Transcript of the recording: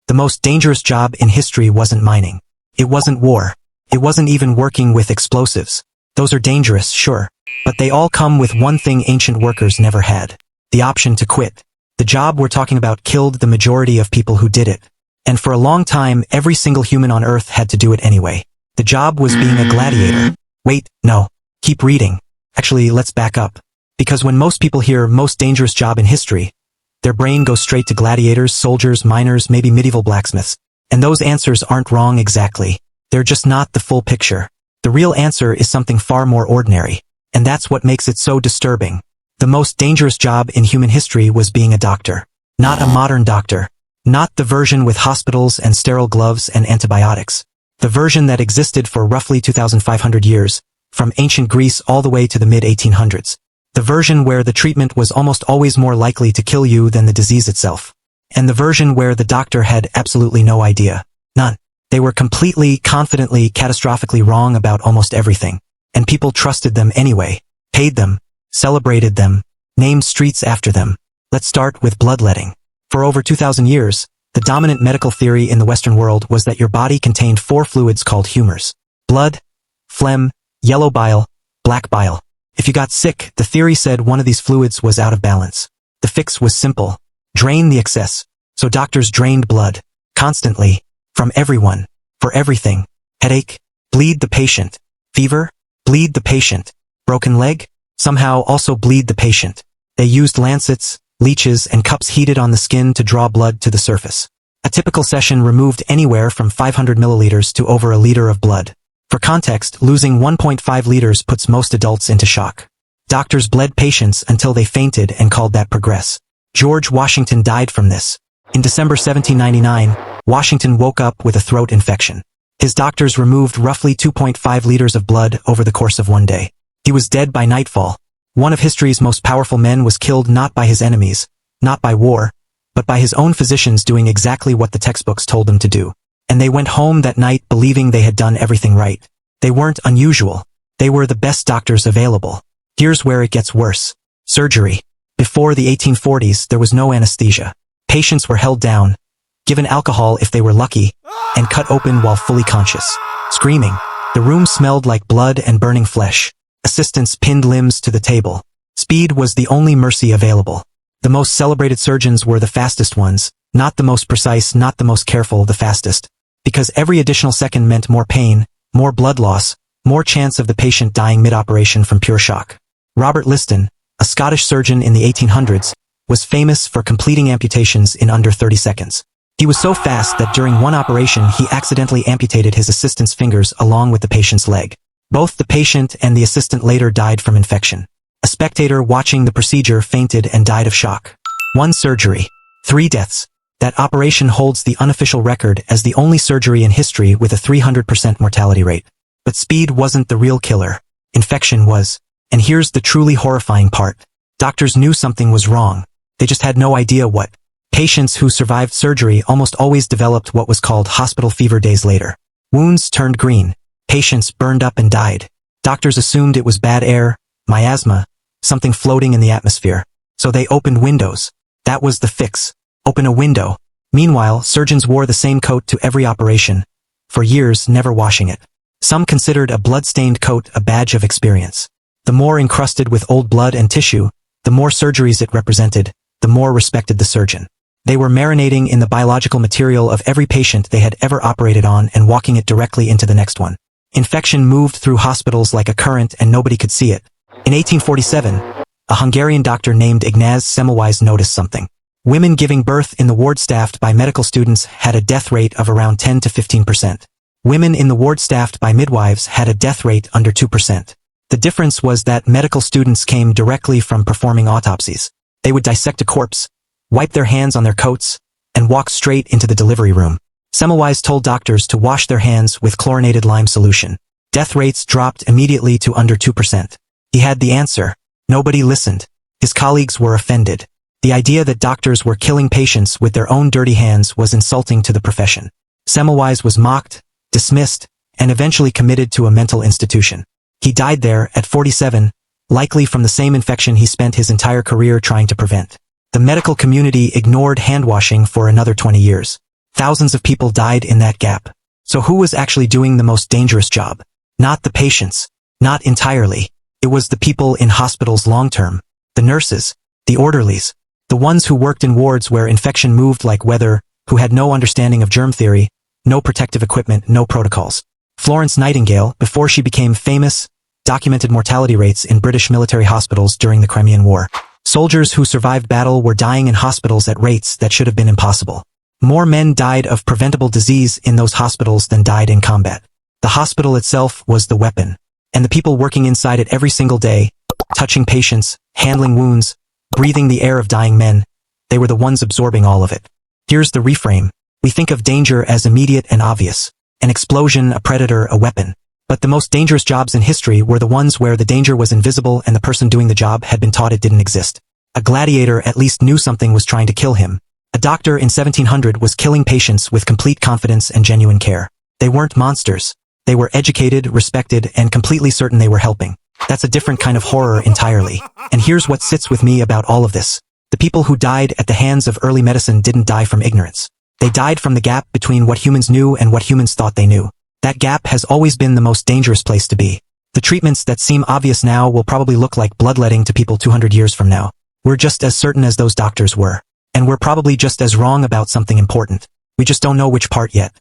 The most dangerous job in history wasn't mining. It wasn't war. It wasn't even working with explosives. Those are dangerous, sure. But they all come with one thing ancient workers never had. The option to quit. The job we're talking about killed the majority of people who did it. And for a long time, every single human on Earth had to do it anyway. The job was being a gladiator. Wait, no. Keep reading. Actually, let's back up. Because when most people hear most dangerous job in history, their brain goes straight to gladiators, soldiers, miners, maybe medieval blacksmiths. And those answers aren't wrong exactly. They're just not the full picture. The real answer is something far more ordinary. And that's what makes it so disturbing. The most dangerous job in human history was being a doctor. Not a modern doctor. Not the version with hospitals and sterile gloves and antibiotics. The version that existed for roughly 2,500 years, from ancient Greece all the way to the mid-1800s. The version where the treatment was almost always more likely to kill you than the disease itself. And the version where the doctor had absolutely no idea. None. They were completely, confidently, catastrophically wrong about almost everything. And people trusted them anyway, paid them, celebrated them, named streets after them. Let's start with bloodletting. For over 2,000 years, the dominant medical theory in the Western world was that your body contained 4 fluids called humors. Blood, phlegm, yellow bile, black bile. If you got sick, the theory said one of these fluids was out of balance. The fix was simple. Drain the excess. So doctors drained blood. Constantly. From everyone. For everything. Headache? Bleed the patient. Fever? Bleed the patient. Broken leg? Somehow also bleed the patient. They used lancets, leeches, and cups heated on the skin to draw blood to the surface. A typical session removed anywhere from 500 milliliters to over a liter of blood. For context, losing 1.5 liters puts most adults into shock. Doctors bled patients until they fainted and called that progress. George Washington died from this. In December 1799, Washington woke up with a throat infection. His doctors removed roughly 2.5 liters of blood over the course of one day. He was dead by nightfall. One of history's most powerful men was killed not by his enemies, not by war, but by his own physicians doing exactly what the textbooks told them to do. And they went home that night believing they had done everything right. They weren't unusual. They were the best doctors available. Here's where it gets worse. Surgery. Before the 1840s, there was no anesthesia. Patients were held down, given alcohol if they were lucky, and cut open while fully conscious. Screaming. The room smelled like blood and burning flesh. Assistants pinned limbs to the table. Speed was the only mercy available. The most celebrated surgeons were the fastest ones, not the most precise, not the most careful, the fastest. Because every additional second meant more pain, more blood loss, more chance of the patient dying mid-operation from pure shock. Robert Liston, a Scottish surgeon in the 1800s, was famous for completing amputations in under 30 seconds. He was so fast that during one operation he accidentally amputated his assistant's fingers along with the patient's leg. Both the patient and the assistant later died from infection. A spectator watching the procedure fainted and died of shock. One surgery. 3 deaths. That operation holds the unofficial record as the only surgery in history with a 300% mortality rate. But speed wasn't the real killer. Infection was. And here's the truly horrifying part. Doctors knew something was wrong. They just had no idea what. Patients who survived surgery almost always developed what was called hospital fever days later. Wounds turned green. Patients burned up and died. Doctors assumed it was bad air, miasma, something floating in the atmosphere. So they opened windows. That was the fix. Open a window. Meanwhile, surgeons wore the same coat to every operation. For years, never washing it. Some considered a blood-stained coat a badge of experience. The more encrusted with old blood and tissue, the more surgeries it represented, the more respected the surgeon. They were marinating in the biological material of every patient they had ever operated on and walking it directly into the next one. Infection moved through hospitals like a current and nobody could see it. In 1847, a Hungarian doctor named Ignaz Semmelweis noticed something. Women giving birth in the ward staffed by medical students had a death rate of around 10 to 15%. Women in the ward staffed by midwives had a death rate under 2%. The difference was that medical students came directly from performing autopsies. They would dissect a corpse, wipe their hands on their coats, and walk straight into the delivery room. Semmelweis told doctors to wash their hands with chlorinated lime solution. Death rates dropped immediately to under 2%. He had the answer. Nobody listened. His colleagues were offended. The idea that doctors were killing patients with their own dirty hands was insulting to the profession. Semmelweis was mocked, dismissed, and eventually committed to a mental institution. He died there at 47, likely from the same infection he spent his entire career trying to prevent. The medical community ignored handwashing for another 20 years. Thousands of people died in that gap. So who was actually doing the most dangerous job? Not the patients. Not entirely. It was the people in hospitals long-term. The nurses. The orderlies. The ones who worked in wards where infection moved like weather, who had no understanding of germ theory, no protective equipment, no protocols. Florence Nightingale, before she became famous, documented mortality rates in British military hospitals during the Crimean War. Soldiers who survived battle were dying in hospitals at rates that should have been impossible. More men died of preventable disease in those hospitals than died in combat. The hospital itself was the weapon. And the people working inside it every single day, touching patients, handling wounds, breathing the air of dying men, they were the ones absorbing all of it. Here's the reframe. We think of danger as immediate and obvious. An explosion, a predator, a weapon. But the most dangerous jobs in history were the ones where the danger was invisible and the person doing the job had been taught it didn't exist. A gladiator at least knew something was trying to kill him. A doctor in 1700 was killing patients with complete confidence and genuine care. They weren't monsters. They were educated, respected, and completely certain they were helping. That's a different kind of horror entirely. And here's what sits with me about all of this. The people who died at the hands of early medicine didn't die from ignorance. They died from the gap between what humans knew and what humans thought they knew. That gap has always been the most dangerous place to be. The treatments that seem obvious now will probably look like bloodletting to people 200 years from now. We're just as certain as those doctors were. And we're probably just as wrong about something important. We just don't know which part yet.